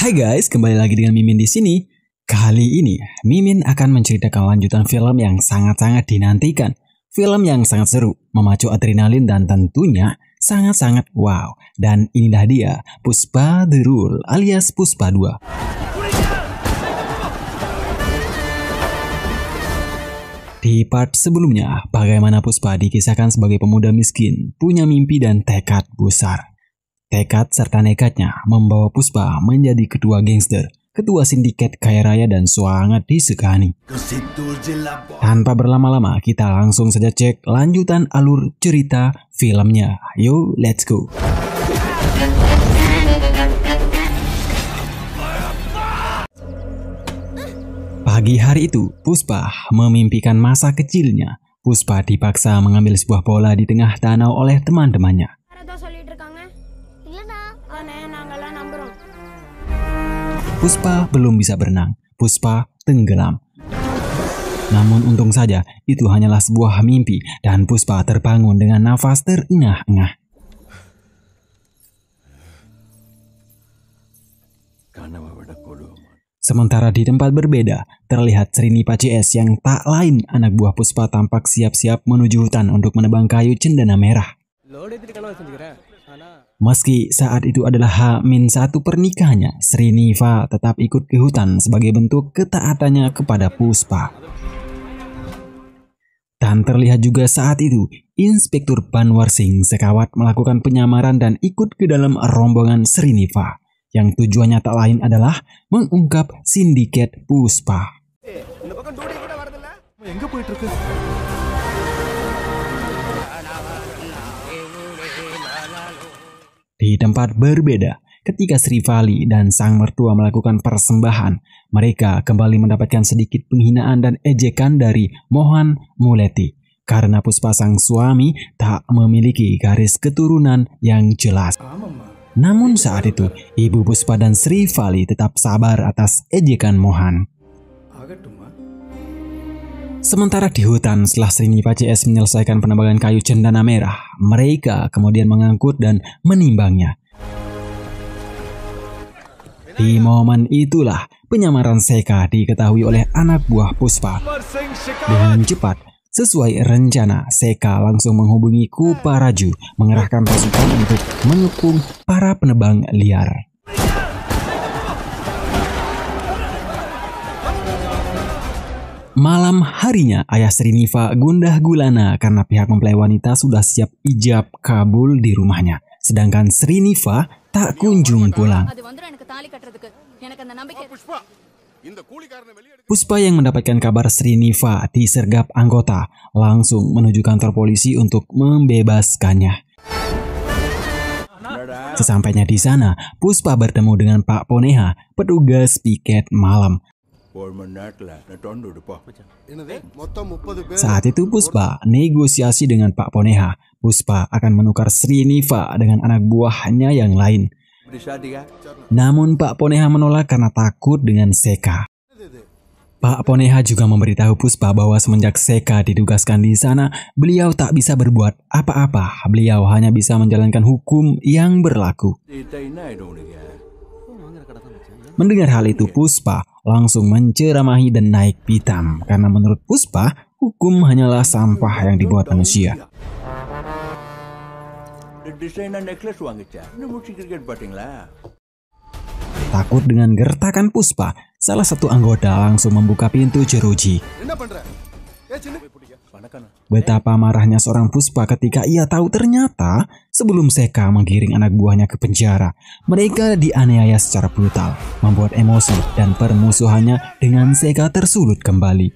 Hai guys, kembali lagi dengan Mimin di sini. Kali ini, Mimin akan menceritakan lanjutan film yang sangat-sangat dinantikan. Film yang sangat seru, memacu adrenalin dan tentunya sangat-sangat wow. Dan inilah dia, Puspa The Rule alias Puspa 2. Di part sebelumnya, bagaimana Puspa dikisahkan sebagai pemuda miskin, punya mimpi dan tekad besar. Tekad serta nekatnya membawa Puspa menjadi ketua gangster, ketua sindiket kaya raya dan sangat disegani. Tanpa berlama-lama, kita langsung saja cek lanjutan alur cerita filmnya. Yo, let's go! Pagi hari itu, Puspa memimpikan masa kecilnya. Puspa dipaksa mengambil sebuah bola di tengah danau oleh teman-temannya. Puspa belum bisa berenang. Puspa tenggelam. Namun untung saja itu hanyalah sebuah mimpi dan Puspa terbangun dengan nafas terengah-engah. Sementara di tempat berbeda, terlihat Sriniva CS yang tak lain anak buah Puspa tampak siap-siap menuju hutan untuk menebang kayu cendana merah. Meski saat itu adalah H-1 pernikahannya, Sriniva tetap ikut ke hutan sebagai bentuk ketaatannya kepada Puspa. Dan terlihat juga saat itu, Inspektur Banwar Singh sekawat melakukan penyamaran dan ikut ke dalam rombongan Sriniva, yang tujuannya tak lain adalah mengungkap sindiket Puspa. Di tempat berbeda, ketika Sri Vali dan sang mertua melakukan persembahan, mereka kembali mendapatkan sedikit penghinaan dan ejekan dari Mohan Muleti. Karena Puspa sang suami tak memiliki garis keturunan yang jelas. Namun saat itu, Ibu Puspa dan Sri Vali tetap sabar atas ejekan Mohan. Sementara di hutan, setelah Sriniva CS menyelesaikan penebangan kayu cendana merah, mereka kemudian mengangkut dan menimbangnya. Di momen itulah, penyamaran Seka diketahui oleh anak buah Puspa. Dengan cepat, sesuai rencana, Seka langsung menghubungi Kuparaju, mengerahkan pasukan untuk mengepung para penebang liar. Malam harinya, ayah Sriniva gundah gulana karena pihak mempelai wanita sudah siap ijab kabul di rumahnya. Sedangkan Sriniva tak kunjung pulang. Puspa yang mendapatkan kabar Sriniva disergap anggota langsung menuju kantor polisi untuk membebaskannya. Sesampainya di sana, Puspa bertemu dengan Pak Poneha, petugas piket malam. Saat itu Puspa negosiasi dengan Pak Poneha. Puspa akan menukar Sriniva dengan anak buahnya yang lain. Namun Pak Poneha menolak karena takut dengan Seka. Pak Poneha juga memberitahu Puspa bahwa semenjak Seka ditugaskan di sana, beliau tak bisa berbuat apa-apa. Beliau hanya bisa menjalankan hukum yang berlaku. Mendengar hal itu, Puspa langsung menceramahi dan naik pitam. Karena menurut Puspa, hukum hanyalah sampah yang dibuat manusia. Takut dengan gertakan Puspa, salah satu anggota langsung membuka pintu jeruji. Betapa marahnya seorang Puspa ketika ia tahu ternyata sebelum Seka menggiring anak buahnya ke penjara, mereka dianiaya secara brutal, membuat emosi dan permusuhannya dengan Seka tersulut kembali.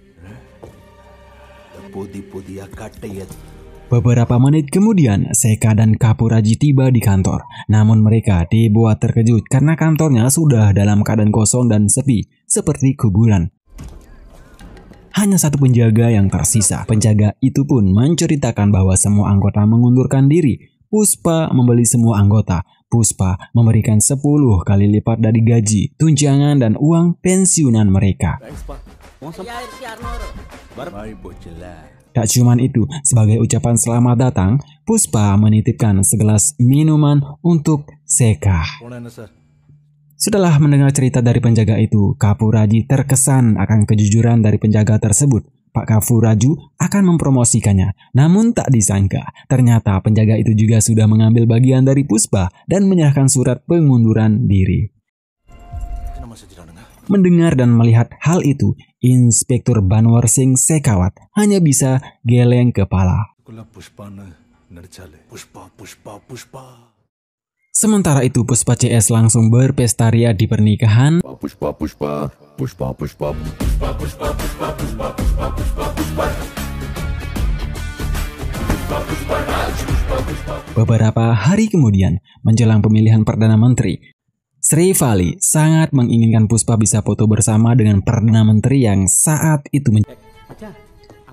Beberapa menit kemudian, Seka dan Kapuraji tiba di kantor. Namun mereka dibuat terkejut karena kantornya sudah dalam keadaan kosong dan sepi, seperti kuburan. Hanya satu penjaga yang tersisa. Penjaga itu pun menceritakan bahwa semua anggota mengundurkan diri. Puspa membeli semua anggota. Puspa memberikan 10 kali lipat dari gaji, tunjangan, dan uang pensiunan mereka. Tak cuman itu, sebagai ucapan selamat datang, Puspa menitipkan segelas minuman untuk Seka. Setelah mendengar cerita dari penjaga itu, Kapuraji terkesan akan kejujuran dari penjaga tersebut. Pak Kapuraju akan mempromosikannya. Namun tak disangka, ternyata penjaga itu juga sudah mengambil bagian dari Puspa dan menyerahkan surat pengunduran diri. Mendengar dan melihat hal itu, Inspektur Banwar Singh Shekhawat hanya bisa geleng kepala. Sementara itu Puspa CS langsung berpesta ria di pernikahan. Beberapa hari kemudian, menjelang pemilihan Perdana Menteri, Sri Vali sangat menginginkan Puspa bisa foto bersama dengan Perdana Menteri yang saat itu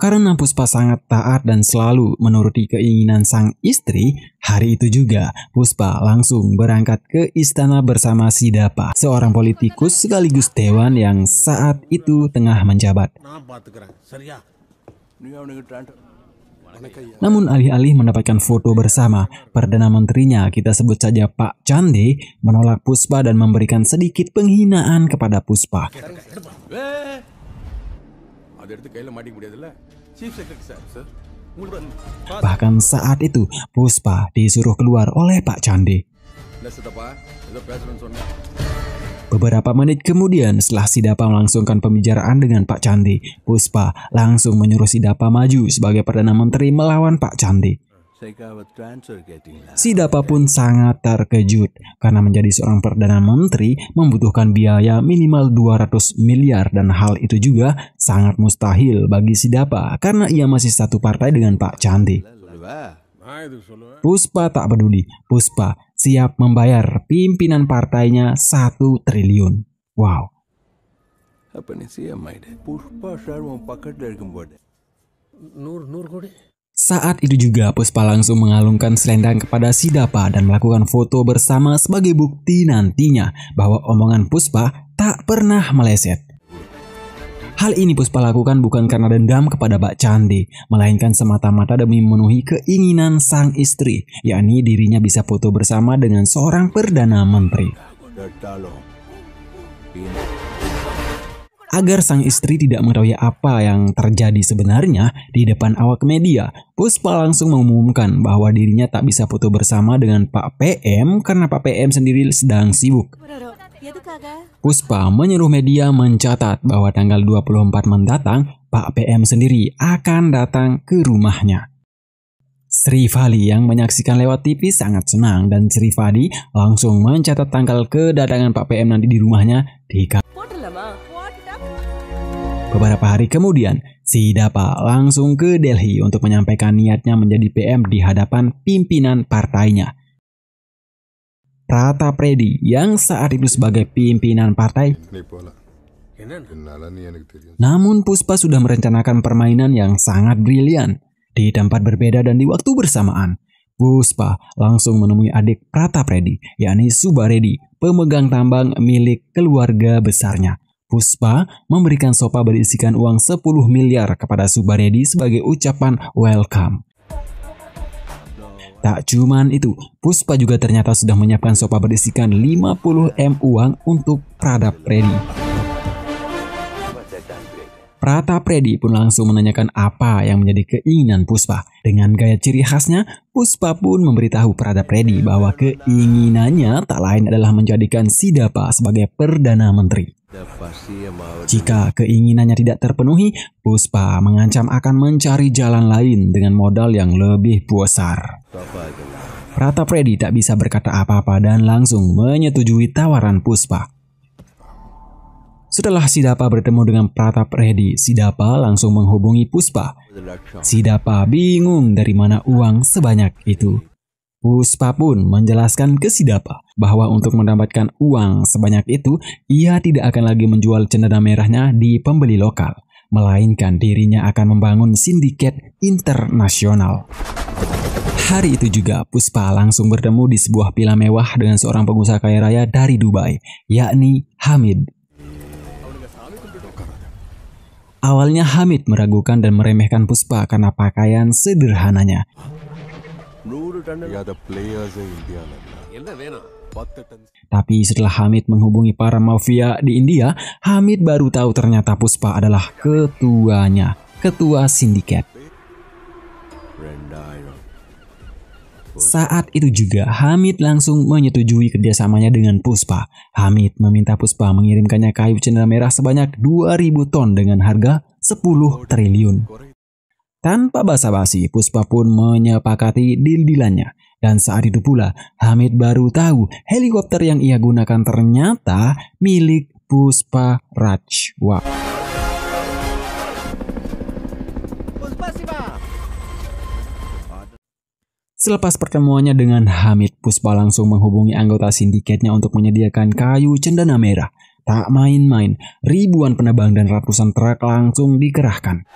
Karena Puspa sangat taat dan selalu menuruti keinginan sang istri, hari itu juga Puspa langsung berangkat ke istana bersama Sidapa, seorang politikus sekaligus dewan yang saat itu tengah menjabat. Namun alih-alih mendapatkan foto bersama, Perdana Menterinya, kita sebut saja Pak Chande, menolak Puspa dan memberikan sedikit penghinaan kepada Puspa. Bahkan saat itu, Puspa disuruh keluar oleh Pak Chande. Beberapa menit kemudian, setelah Sidapa melangsungkan pembicaraan dengan Pak Chande, Puspa langsung menyuruh Sidapa maju sebagai Perdana Menteri melawan Pak Chande. Sidapa pun sangat terkejut karena menjadi seorang Perdana Menteri membutuhkan biaya minimal 200 miliar dan hal itu juga sangat mustahil bagi Sidapa karena ia masih satu partai dengan Pak Chande. Puspa tak peduli, Puspa siap membayar pimpinan partainya 1 triliun. Wow. Saat itu juga Puspa langsung mengalungkan selendang kepada Sidapa dan melakukan foto bersama sebagai bukti nantinya bahwa omongan Puspa tak pernah meleset. Hal ini Puspa lakukan bukan karena dendam kepada Pak Chande, melainkan semata-mata demi memenuhi keinginan sang istri, yakni dirinya bisa foto bersama dengan seorang Perdana Menteri. Agar sang istri tidak mengetahui apa yang terjadi sebenarnya di depan awak media, Puspa langsung mengumumkan bahwa dirinya tak bisa foto bersama dengan Pak PM karena Pak PM sendiri sedang sibuk. Puspa menyuruh media mencatat bahwa tanggal 24 mendatang, Pak PM sendiri akan datang ke rumahnya. Sri Vali yang menyaksikan lewat TV sangat senang dan Sri Vali langsung mencatat tanggal kedatangan Pak PM nanti di rumahnya di Beberapa hari kemudian, Sidapa langsung ke Delhi untuk menyampaikan niatnya menjadi PM di hadapan pimpinan partainya. Pratap Reddy yang saat itu sebagai pimpinan partai. Namun Puspa sudah merencanakan permainan yang sangat brilian. Di tempat berbeda dan di waktu bersamaan, Puspa langsung menemui adik Pratap Reddy, yakni Subba Reddy, pemegang tambang milik keluarga besarnya. Puspa memberikan sofa berisikan uang 10 miliar kepada Subba Reddy sebagai ucapan welcome. Tak cuman itu, Puspa juga ternyata sudah menyiapkan sofa berisikan 50 M uang untuk Pratap Reddy. Pratap Reddy pun langsung menanyakan apa yang menjadi keinginan Puspa. Dengan gaya ciri khasnya, Puspa pun memberitahu Pratap Reddy bahwa keinginannya tak lain adalah menjadikan Sidapa sebagai Perdana Menteri. Jika keinginannya tidak terpenuhi, Puspa mengancam akan mencari jalan lain dengan modal yang lebih besar. Pratap Reddy tak bisa berkata apa-apa dan langsung menyetujui tawaran Puspa. Setelah Sidapa bertemu dengan Pratap Reddy, Sidapa langsung menghubungi Puspa. Sidapa bingung dari mana uang sebanyak itu. Puspa pun menjelaskan ke Sidapa bahwa untuk mendapatkan uang sebanyak itu, ia tidak akan lagi menjual cendana merahnya di pembeli lokal, melainkan dirinya akan membangun sindiket internasional. Hari itu juga Puspa langsung bertemu di sebuah villa mewah dengan seorang pengusaha kaya raya dari Dubai, yakni Hamid. Awalnya Hamid meragukan dan meremehkan Puspa karena pakaian sederhananya. Tapi setelah Hamid menghubungi para mafia di India, Hamid baru tahu ternyata Puspa adalah ketuanya, ketua sindiket. Saat itu juga Hamid langsung menyetujui kerjasamanya dengan Puspa. Hamid meminta Puspa mengirimkannya kayu cendana merah sebanyak 2.000 ton dengan harga 10 triliun. Tanpa basa-basi, Puspa pun menyepakati deal-dealannya. Dan saat itu pula, Hamid baru tahu helikopter yang ia gunakan ternyata milik Puspa Rajwa. Selepas pertemuannya dengan Hamid, Puspa langsung menghubungi anggota sindikatnya untuk menyediakan kayu cendana merah. Tak main-main, ribuan penebang dan ratusan truk langsung dikerahkan.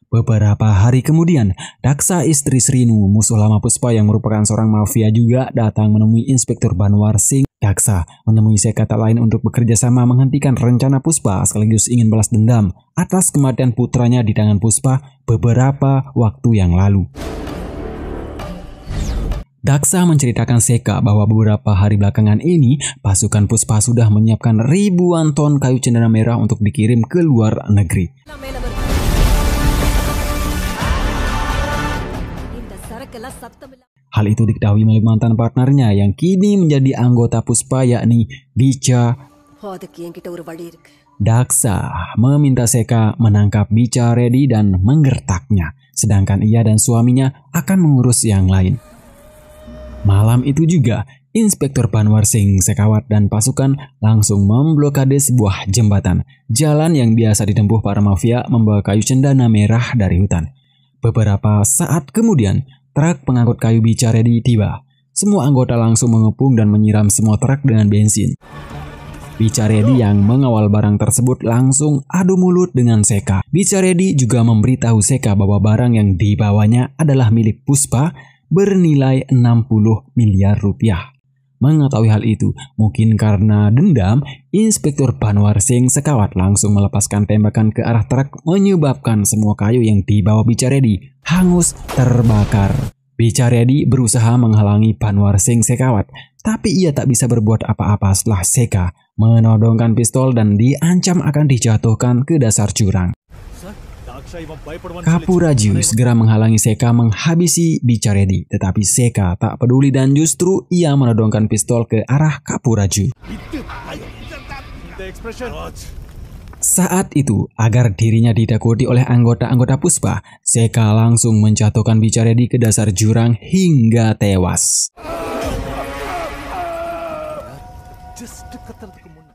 Beberapa hari kemudian, Daksa istri Srinu, musuh lama Puspa yang merupakan seorang mafia juga, datang menemui Inspektur Banwar Singh. Daksa menemui Seka tak lain untuk bekerja sama menghentikan rencana Puspa sekaligus ingin balas dendam atas kematian putranya di tangan Puspa beberapa waktu yang lalu. Daksa menceritakan Seka bahwa beberapa hari belakangan ini pasukan Puspa sudah menyiapkan ribuan ton kayu cendana merah untuk dikirim ke luar negeri. Hal itu diketahui milik mantan partnernya yang kini menjadi anggota Puspa, yakni Bicha. Daksa meminta Seka menangkap Bicha Reddy dan menggertaknya, sedangkan ia dan suaminya akan mengurus yang lain. Malam itu juga, Inspektur Banwar Singh, Sekawat dan pasukan langsung memblokade sebuah jembatan, jalan yang biasa ditempuh para mafia membawa kayu cendana merah dari hutan. Beberapa saat kemudian, truk pengangkut kayu Bicha Reddy tiba. Semua anggota langsung mengepung dan menyiram semua truk dengan bensin. Bicha Reddy yang mengawal barang tersebut langsung adu mulut dengan Seka. Bicha Reddy juga memberitahu Seka bahwa barang yang dibawanya adalah milik Puspa bernilai 60 miliar rupiah. Mengetahui hal itu, mungkin karena dendam, Inspektur Banwar Singh Sekawat langsung melepaskan tembakan ke arah truk menyebabkan semua kayu yang dibawa Bicha Reddy hangus terbakar. Bicha Reddy berusaha menghalangi Banwar Singh Sekawat, tapi ia tak bisa berbuat apa-apa setelah Seka menodongkan pistol dan diancam akan dijatuhkan ke dasar jurang. Kapuraju segera menghalangi Seka menghabisi Bicha Reddy, tetapi Seka tak peduli dan justru ia menodongkan pistol ke arah Kapuraju. Saat itu, agar dirinya ditakuti oleh anggota-anggota Puspa, Seka langsung menjatuhkan Bicha Reddy ke dasar jurang hingga tewas.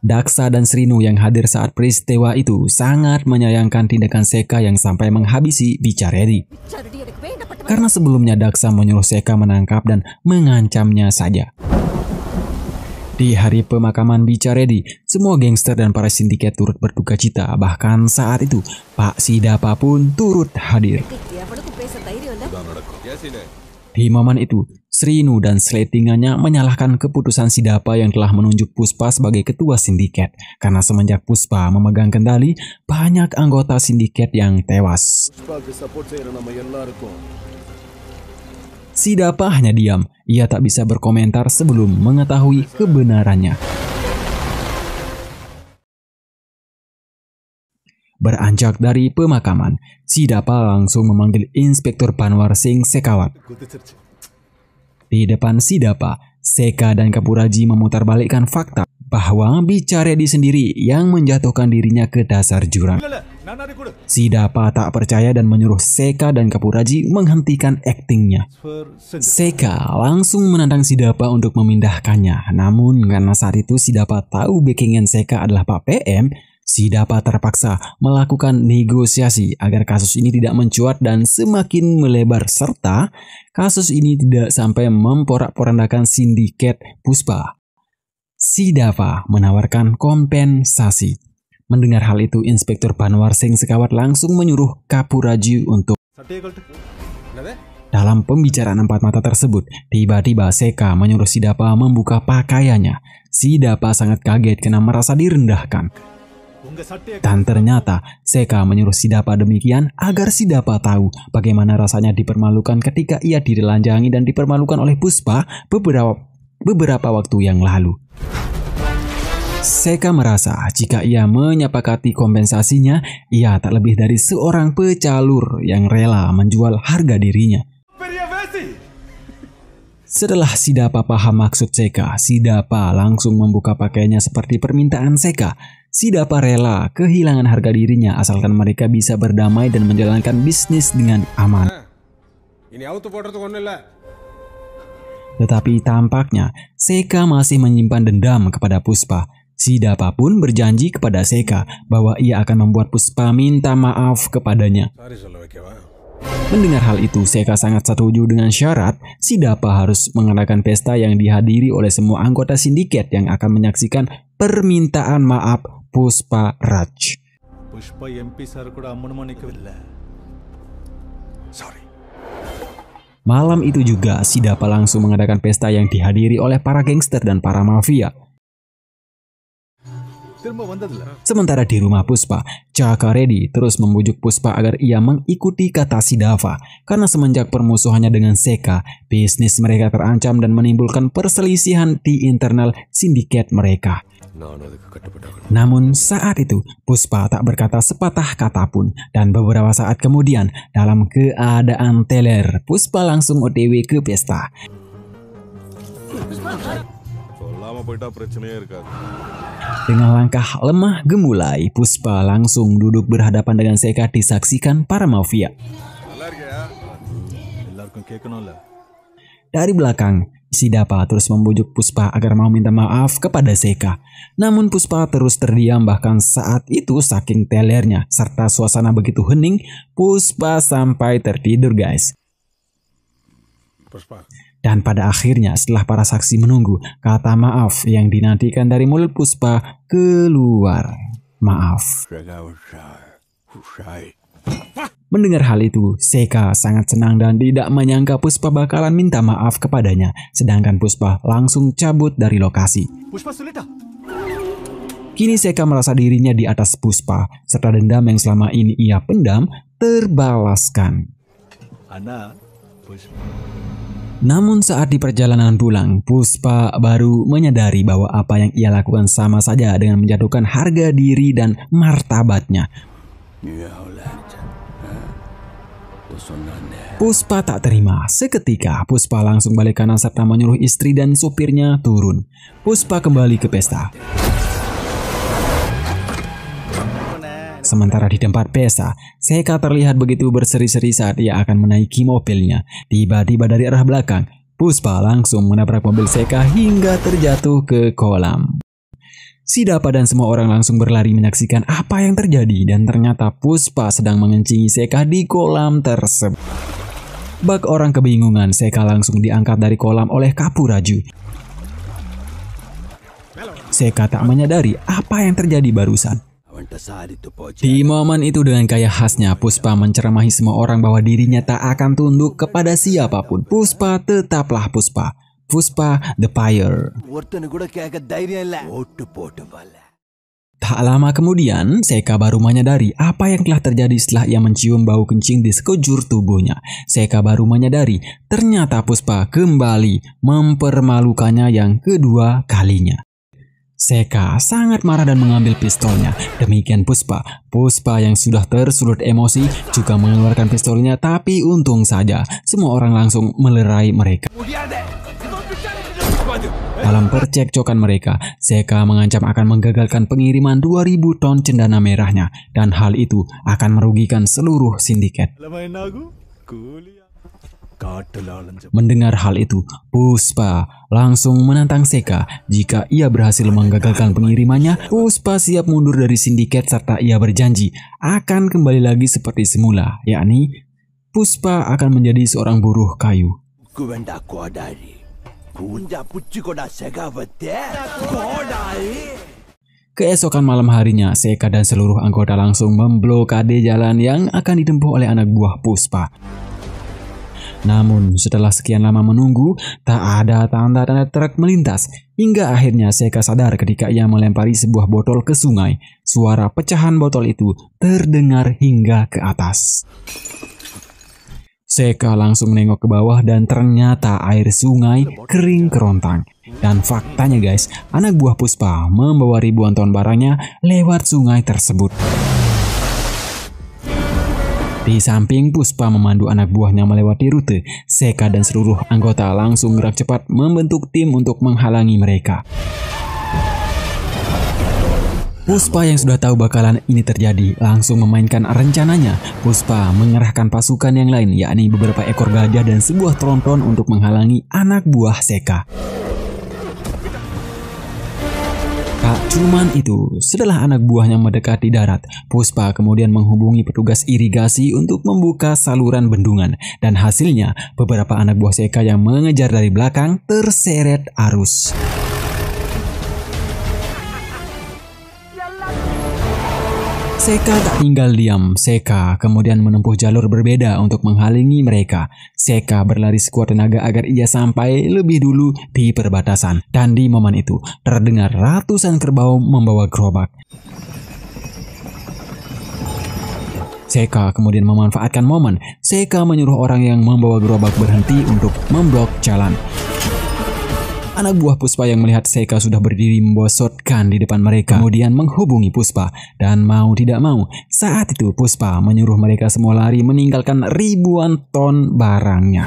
Daksa dan Srinu yang hadir saat peristiwa itu sangat menyayangkan tindakan Seka yang sampai menghabisi Bicha Reddy. Karena sebelumnya Daksa menyuruh Seka menangkap dan mengancamnya saja. Di hari pemakaman Bicha Reddy, semua gangster dan para sindiket turut berduka cita. Bahkan saat itu, Pak Sidapa pun turut hadir. Di momen itu, Srinu dan seletingannya menyalahkan keputusan Sidapa yang telah menunjuk Puspa sebagai ketua sindiket. Karena semenjak Puspa memegang kendali, banyak anggota sindiket yang tewas. Sidapa hanya diam, ia tak bisa berkomentar sebelum mengetahui kebenarannya. Beranjak dari pemakaman, Sidapa langsung memanggil Inspektur Banwar Singh Sekawat. Di depan Sidapa, Seka dan Kapuraji memutarbalikkan fakta bahwa Bicha Reddy sendiri yang menjatuhkan dirinya ke dasar jurang. Sidapa tak percaya dan menyuruh Seka dan Kapuraji menghentikan aktingnya. Seka langsung menantang Sidapa untuk memindahkannya. Namun karena saat itu Sidapa tahu backingan Seka adalah Pak PM, Sidapa terpaksa melakukan negosiasi agar kasus ini tidak mencuat dan semakin melebar serta kasus ini tidak sampai memporak-porandakan sindiket Puspa. Sidapa menawarkan kompensasi. Mendengar hal itu, Inspektur Banwar Singh Sekawat langsung menyuruh Kapuraju untuk... Dalam pembicaraan empat mata tersebut, tiba-tiba Seka menyuruh Sidapa membuka pakaiannya. Sidapa sangat kaget karena merasa direndahkan. Dan ternyata Seka menyuruh Sidapa demikian agar Sidapa tahu bagaimana rasanya dipermalukan ketika ia ditelanjangi dan dipermalukan oleh Puspa beberapa waktu yang lalu. Seka merasa jika ia menyepakati kompensasinya, ia tak lebih dari seorang pecalur yang rela menjual harga dirinya. Setelah Sidapa paham maksud Seka, Sidapa langsung membuka pakaiannya seperti permintaan Seka. Sidapa rela kehilangan harga dirinya asalkan mereka bisa berdamai dan menjalankan bisnis dengan aman. Tetapi tampaknya Seka masih menyimpan dendam kepada Puspa. Sidapa pun berjanji kepada Seka bahwa ia akan membuat Puspa minta maaf kepadanya. Mendengar hal itu, Seka sangat setuju dengan syarat Sidapa harus mengadakan pesta yang dihadiri oleh semua anggota sindiket yang akan menyaksikan permintaan maaf Puspa Raj. Malam itu juga Sidapa langsung mengadakan pesta yang dihadiri oleh para gangster dan para mafia. Sementara di rumah Puspa, Chaka Reddy terus membujuk Puspa agar ia mengikuti kata Sidapa. Karena semenjak permusuhannya dengan Seka, bisnis mereka terancam dan menimbulkan perselisihan di internal sindiket mereka. Namun saat itu, Puspa tak berkata sepatah kata pun. Dan beberapa saat kemudian, dalam keadaan teler, Puspa langsung OTW ke pesta. Dengan langkah lemah gemulai, Puspa langsung duduk berhadapan dengan Seka disaksikan para mafia. Dari belakang, Sidapa terus membujuk Puspa agar mau minta maaf kepada Seka. Namun Puspa terus terdiam, bahkan saat itu saking telernya serta suasana begitu hening, Puspa sampai tertidur guys. Dan pada akhirnya setelah para saksi menunggu, kata maaf yang dinantikan dari mulut Puspa keluar. Maaf. Mendengar hal itu, Seka sangat senang dan tidak menyangka Puspa bakalan minta maaf kepadanya. Sedangkan Puspa langsung cabut dari lokasi. Kini Seka merasa dirinya di atas Puspa, serta dendam yang selama ini ia pendam terbalaskan. Namun saat di perjalanan pulang, Puspa baru menyadari bahwa apa yang ia lakukan sama saja dengan menjatuhkan harga diri dan martabatnya. Puspa tak terima. Seketika Puspa langsung balik kanan serta menyuruh istri dan supirnya turun. Puspa kembali ke pesta. Sementara di tempat pesta, Seka terlihat begitu berseri-seri saat ia akan menaiki mobilnya. Tiba-tiba dari arah belakang, Puspa langsung menabrak mobil Seka hingga terjatuh ke kolam. Sidapa dan semua orang langsung berlari menyaksikan apa yang terjadi dan ternyata Puspa sedang mengencingi Seka di kolam tersebut. Bak orang kebingungan, Seka langsung diangkat dari kolam oleh Kapuraju. Seka tak menyadari apa yang terjadi barusan. Di momen itu dengan gaya khasnya, Puspa menceramahi semua orang bahwa dirinya tak akan tunduk kepada siapapun. Puspa tetaplah Puspa. Puspa the Fire. Tak lama kemudian, Seka baru menyadari apa yang telah terjadi setelah ia mencium bau kencing di sekujur tubuhnya. Seka baru menyadari ternyata Puspa kembali mempermalukannya yang kedua kalinya. Seka sangat marah dan mengambil pistolnya. Demikian Puspa. Puspa yang sudah tersulut emosi juga mengeluarkan pistolnya, tapi untung saja semua orang langsung melerai mereka. Dalam percekcokan mereka, Seka mengancam akan menggagalkan pengiriman 2000 ton cendana merahnya dan hal itu akan merugikan seluruh sindiket. Mendengar hal itu, Puspa langsung menantang Seka. Jika ia berhasil menggagalkan pengirimannya, Puspa siap mundur dari sindiket serta ia berjanji akan kembali lagi seperti semula, yakni Puspa akan menjadi seorang buruh kayu. Keesokan malam harinya, Seka dan seluruh anggota langsung memblokade jalan yang akan ditempuh oleh anak buah Puspa. Namun setelah sekian lama menunggu, tak ada tanda-tanda truk melintas. Hingga akhirnya Seka sadar ketika ia melempari sebuah botol ke sungai. Suara pecahan botol itu terdengar hingga ke atas. Seka langsung menengok ke bawah dan ternyata air sungai kering kerontang. Dan faktanya guys, anak buah Puspa membawa ribuan ton barangnya lewat sungai tersebut. Di samping Puspa memandu anak buahnya melewati rute, Seka dan seluruh anggota langsung gerak cepat membentuk tim untuk menghalangi mereka. Puspa yang sudah tahu bakalan ini terjadi langsung memainkan rencananya. Puspa mengerahkan pasukan yang lain, yakni beberapa ekor gajah dan sebuah tronton untuk menghalangi anak buah Seka. Tak cuman itu, setelah anak buahnya mendekati darat, Puspa kemudian menghubungi petugas irigasi untuk membuka saluran bendungan. Dan hasilnya, beberapa anak buah Seka yang mengejar dari belakang terseret arus. Seka tak tinggal diam. Seka kemudian menempuh jalur berbeda untuk menghalangi mereka. Seka berlari sekuat tenaga agar ia sampai lebih dulu di perbatasan. Dan di momen itu terdengar ratusan kerbau membawa gerobak. Seka kemudian memanfaatkan momen. Seka menyuruh orang yang membawa gerobak berhenti untuk memblok jalan. Anak buah Puspa yang melihat Seka sudah berdiri membosotkan di depan mereka kemudian menghubungi Puspa. Dan mau tidak mau, saat itu Puspa menyuruh mereka semua lari meninggalkan ribuan ton barangnya.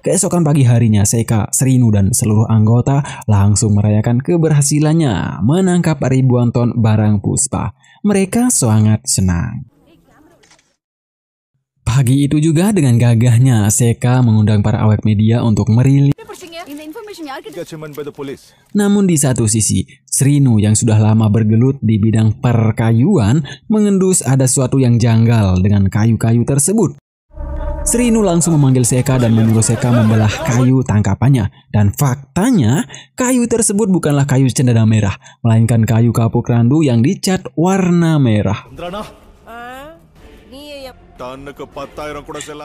Keesokan pagi harinya, Seka, Srinu, dan seluruh anggota langsung merayakan keberhasilannya menangkap ribuan ton barang Puspa. Mereka sangat senang. Pagi itu juga dengan gagahnya, Seka mengundang para awak media untuk merilis. Namun di satu sisi, Srinu yang sudah lama bergelut di bidang perkayuan mengendus ada sesuatu yang janggal dengan kayu-kayu tersebut. Srinu langsung memanggil Seka dan menyuruh Seka membelah kayu tangkapannya. Dan faktanya, kayu tersebut bukanlah kayu cendana merah, melainkan kayu kapuk randu yang dicat warna merah.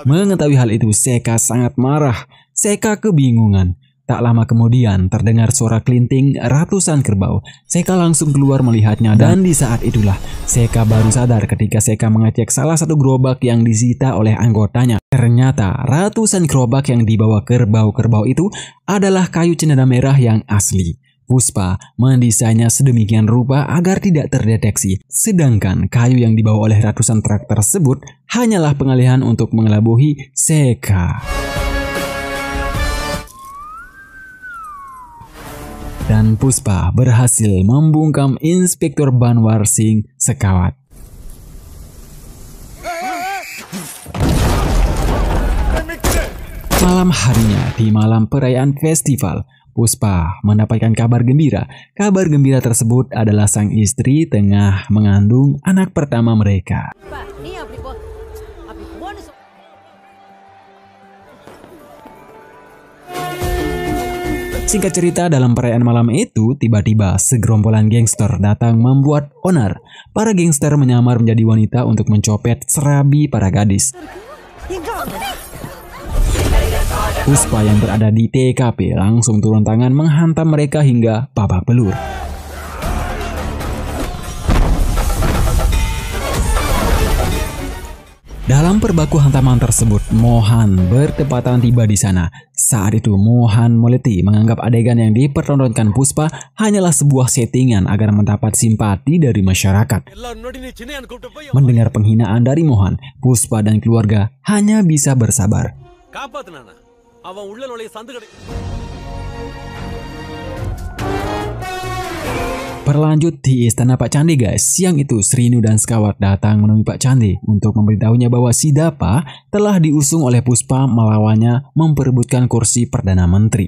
Mengetahui hal itu, Seka sangat marah. Seka kebingungan. Tak lama kemudian terdengar suara kelinting ratusan kerbau. Seka langsung keluar melihatnya dan di saat itulah Seka baru sadar ketika Seka mengecek salah satu gerobak yang disita oleh anggotanya. Ternyata ratusan gerobak yang dibawa kerbau-kerbau itu adalah kayu cendana merah yang asli. Puspa mendesainnya sedemikian rupa agar tidak terdeteksi. Sedangkan kayu yang dibawa oleh ratusan truk tersebut hanyalah pengalihan untuk mengelabui Seka. Dan Puspa berhasil membungkam Inspektur Banwar Singh sekawat. Malam harinya, di malam perayaan festival, Puspa mendapatkan kabar gembira. Kabar gembira tersebut adalah sang istri tengah mengandung anak pertama mereka. Singkat cerita, dalam perayaan malam itu, tiba-tiba segerombolan gangster datang membuat onar. Para gangster menyamar menjadi wanita untuk mencopet serabi para gadis. Puspa yang berada di TKP langsung turun tangan menghantam mereka hingga babak belur. Dalam perbaku hantaman tersebut, Mohan bertepatan tiba di sana. Saat itu Mohan Moletti menganggap adegan yang dipertontonkan Puspa hanyalah sebuah settingan agar mendapat simpati dari masyarakat. Mendengar penghinaan dari Mohan, Puspa dan keluarga hanya bisa bersabar. Berlanjut di istana Pak Candi guys. Siang itu Srinu dan sekawat datang menemui Pak Candi untuk memberitahunya bahwa Sidapa telah diusung oleh Puspa melawannya memperebutkan kursi Perdana Menteri.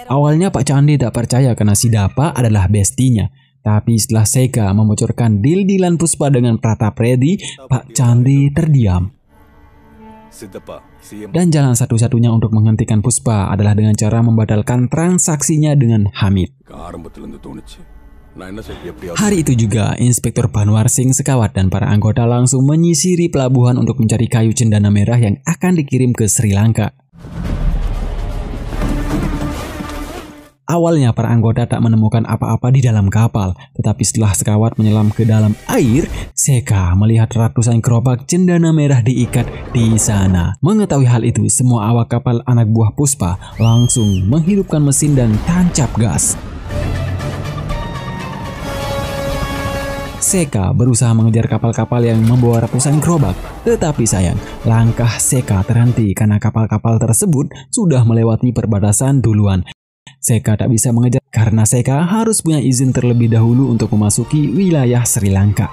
Awalnya Pak Candi tak percaya karena Sidapa adalah bestinya. Tapi setelah Seka membocorkan deal-dealan Puspa dengan Pratap Reddy, Pak Candi terdiam. Dan jalan satu-satunya untuk menghentikan Puspa adalah dengan cara membatalkan transaksinya dengan Hamid. Hari itu juga, Inspektur Banwar Singh Sekawat dan para anggota langsung menyisiri pelabuhan untuk mencari kayu cendana merah yang akan dikirim ke Sri Lanka. Awalnya para anggota tak menemukan apa-apa di dalam kapal, tetapi setelah Sekawat menyelam ke dalam air, Seka melihat ratusan gerobak cendana merah diikat di sana. Mengetahui hal itu, semua awak kapal anak buah Puspa langsung menghidupkan mesin dan tancap gas. Seka berusaha mengejar kapal-kapal yang membawa ratusan gerobak, tetapi sayang, langkah Seka terhenti karena kapal-kapal tersebut sudah melewati perbatasan duluan. Seka tak bisa mengejar karena Seka harus punya izin terlebih dahulu untuk memasuki wilayah Sri Lanka.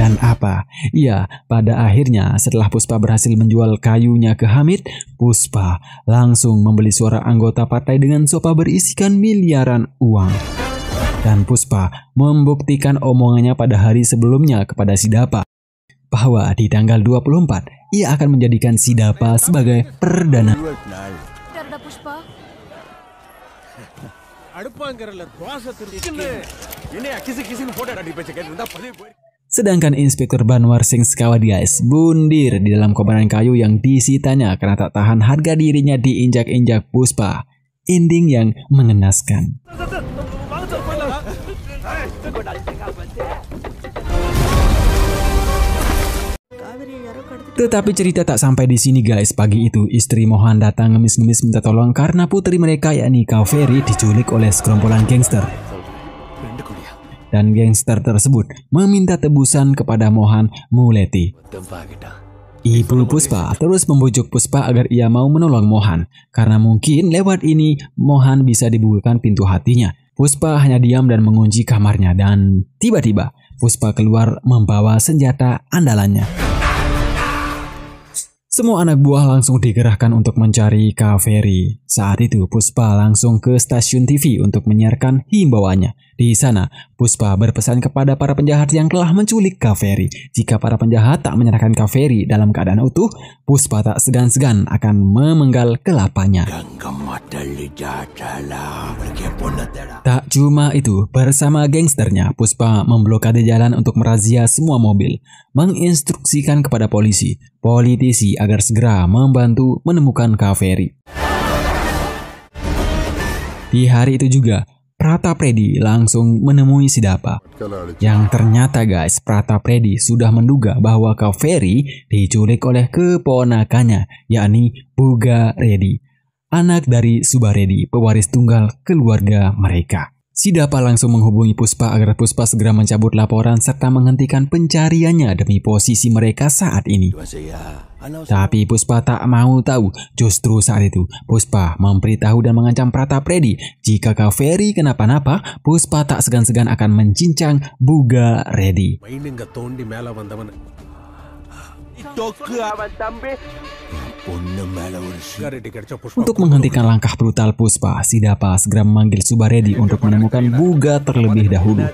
Dan apa? Ya, pada akhirnya setelah Puspa berhasil menjual kayunya ke Hamid, Puspa langsung membeli suara anggota partai dengan sofa berisikan miliaran uang. Dan Puspa membuktikan omongannya pada hari sebelumnya kepada Sidapa bahwa di tanggal 24 ia akan menjadikan Sidapa sebagai perdana. Sedangkan Inspektur Banwar Singh Sekawat guys bundir di dalam kobaran kayu yang disitanya karena tak tahan harga dirinya diinjak-injak Puspa. Ending yang mengenaskan. Tetapi cerita tak sampai di sini guys. Pagi itu istri Mohan datang ngemis-ngemis minta tolong karena putri mereka yakni Kaveri diculik oleh segerombolan gangster. Dan gangster tersebut meminta tebusan kepada Mohan Muleti. Ibu Puspa terus membujuk Puspa agar ia mau menolong Mohan karena mungkin lewat ini Mohan bisa dibukakan pintu hatinya. Puspa hanya diam dan mengunci kamarnya dan tiba-tiba Puspa keluar membawa senjata andalannya. Semua anak buah langsung digerahkan untuk mencari Kaveri. Saat itu Puspa langsung ke stasiun TV untuk menyiarkan himbauannya. Di sana, Puspa berpesan kepada para penjahat yang telah menculik Kaveri. Jika para penjahat tak menyerahkan Kaveri dalam keadaan utuh, Puspa tak segan-segan akan memenggal kelapanya. Tak cuma itu, bersama gangsternya, Puspa memblokade jalan untuk merazia semua mobil, menginstruksikan kepada polisi, politisi agar segera membantu menemukan Kaveri. Di hari itu juga, Pratapredi langsung menemui Sidapa. Yang ternyata guys, Pratapredi sudah menduga bahwa Kaveri diculik oleh keponakannya, yakni Buga Reddy, anak dari Subba Reddy, pewaris tunggal keluarga mereka. Sidapa langsung menghubungi Puspa agar Puspa segera mencabut laporan serta menghentikan pencariannya demi posisi mereka saat ini. Tapi Puspa tak mau tahu. Justru saat itu Puspa memberitahu dan mengancam Pratapredi jika Kaveri kenapa-napa, Puspa tak segan-segan akan mencincang Buga Reddy. Untuk menghentikan langkah brutal Puspa, Sidapa segera memanggil Subba Reddy untuk menemukan Buga terlebih dahulu.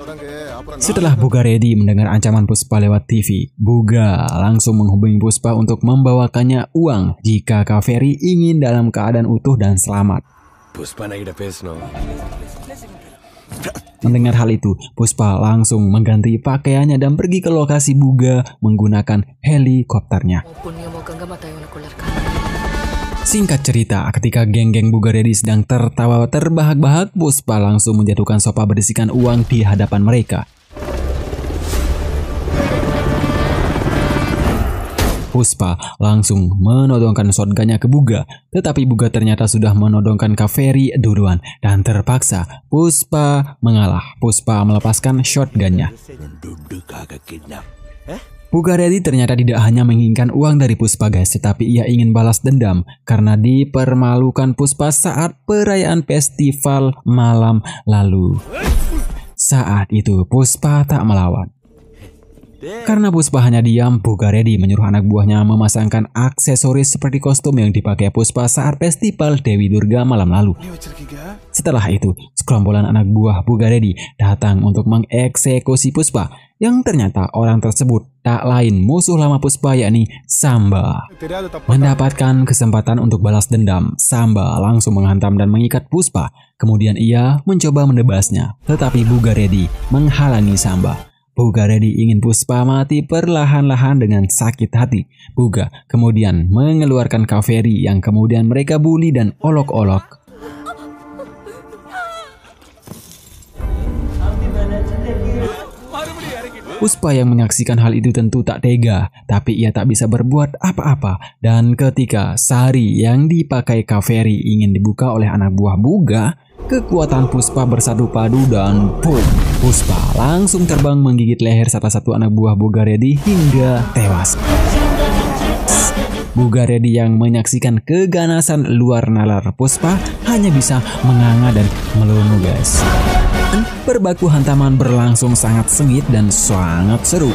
Setelah Buga Reddy mendengar ancaman Puspa lewat TV, Buga langsung menghubungi Puspa untuk membawakannya uang jika Kaveri ingin dalam keadaan utuh dan selamat. Mendengar hal itu, Puspa langsung mengganti pakaiannya dan pergi ke lokasi Buga menggunakan helikopternya. Singkat cerita, ketika geng-geng Buga Reddy sedang tertawa terbahak-bahak, Puspa langsung menjatuhkan sofa berisikan uang di hadapan mereka. Puspa langsung menodongkan shotgunnya ke Buga, tetapi Buga ternyata sudah menodongkan Kaveri duluan dan terpaksa Puspa mengalah. Puspa melepaskan shotgunnya. Buga Reddy ternyata tidak hanya menginginkan uang dari Puspa guys, tetapi ia ingin balas dendam karena dipermalukan Puspa saat perayaan festival malam lalu. Saat itu Puspa tak melawan. Karena Puspa hanya diam, Bugaredi menyuruh anak buahnya memasangkan aksesoris seperti kostum yang dipakai Puspa saat festival Dewi Durga malam lalu. Setelah itu, sekerombolan anak buah Bugaredi datang untuk mengeksekusi Puspa, yang ternyata orang tersebut tak lain musuh lama Puspa, yakni Samba. Mendapatkan kesempatan untuk balas dendam, Samba langsung menghantam dan mengikat Puspa. Kemudian ia mencoba menebasnya, tetapi Bugaredi menghalangi Samba. Bugaredi ingin Puspa mati perlahan-lahan dengan sakit hati. Buga kemudian mengeluarkan Kaveri yang kemudian mereka bully dan olok-olok. Puspa yang menyaksikan hal itu tentu tak tega, tapi ia tak bisa berbuat apa-apa. Dan ketika sari yang dipakai Kaveri ingin dibuka oleh anak buah Buga, kekuatan Puspa bersatu padu dan boom! Puspa langsung terbang menggigit leher salah satu anak buah Bugaredi hingga tewas. Bugaredi yang menyaksikan keganasan luar nalar Puspa hanya bisa menganga dan melongo, guys. Berbaku hantaman berlangsung sangat sengit dan sangat seru.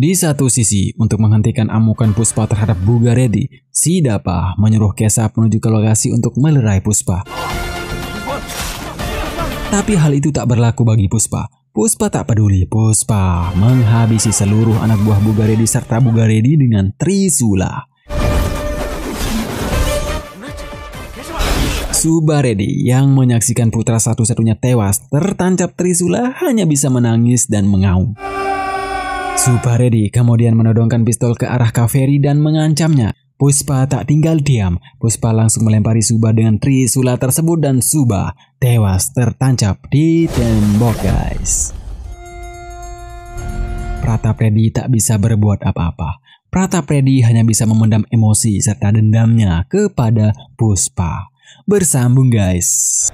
Di satu sisi, untuk menghentikan amukan Puspa terhadap Bugaredi, si Dapa menyuruh Kesap menuju ke lokasi untuk melerai Puspa. Tapi hal itu tak berlaku bagi Puspa. Puspa tak peduli. Puspa menghabisi seluruh anak buah Bugaredi serta Bugaredi dengan Trisula. Subaredi yang menyaksikan putra satu-satunya tewas tertancap Trisula hanya bisa menangis dan mengaum. Subaredi kemudian menodongkan pistol ke arah Kaveri dan mengancamnya. Puspa tak tinggal diam. Puspa langsung melempari Suba dengan Trisula tersebut dan Suba tewas tertancap di tembok, guys. Pratapredi tak bisa berbuat apa-apa. Pratapredi hanya bisa memendam emosi serta dendamnya kepada Puspa. Bersambung, guys.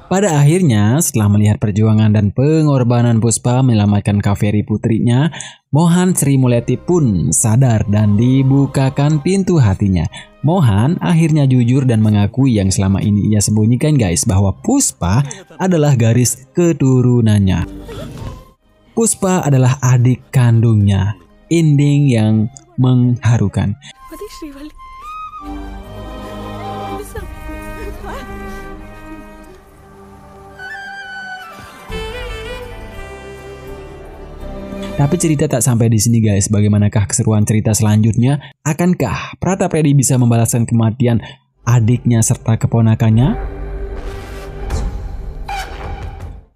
Pada akhirnya, setelah melihat perjuangan dan pengorbanan Puspa menyelamatkan Kaveri putrinya, Mohan Sri Mulyati pun sadar dan dibukakan pintu hatinya. Mohan akhirnya jujur dan mengakui yang selama ini ia sembunyikan, guys, bahwa Puspa adalah garis keturunannya. Puspa adalah adik kandungnya. Ending yang mengharukan. Tapi cerita tak sampai di sini, guys. Bagaimanakah keseruan cerita selanjutnya? Akankah Pratapredi bisa membalaskan kematian adiknya serta keponakannya?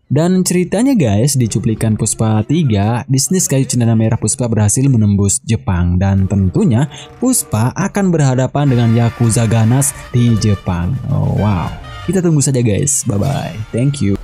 Dan ceritanya, guys, di cuplikan Puspa 3, bisnis kayu cendana merah Puspa berhasil menembus Jepang. Dan tentunya Puspa akan berhadapan dengan Yakuza ganas di Jepang. Oh, wow. Kita tunggu saja, guys. Bye-bye. Thank you.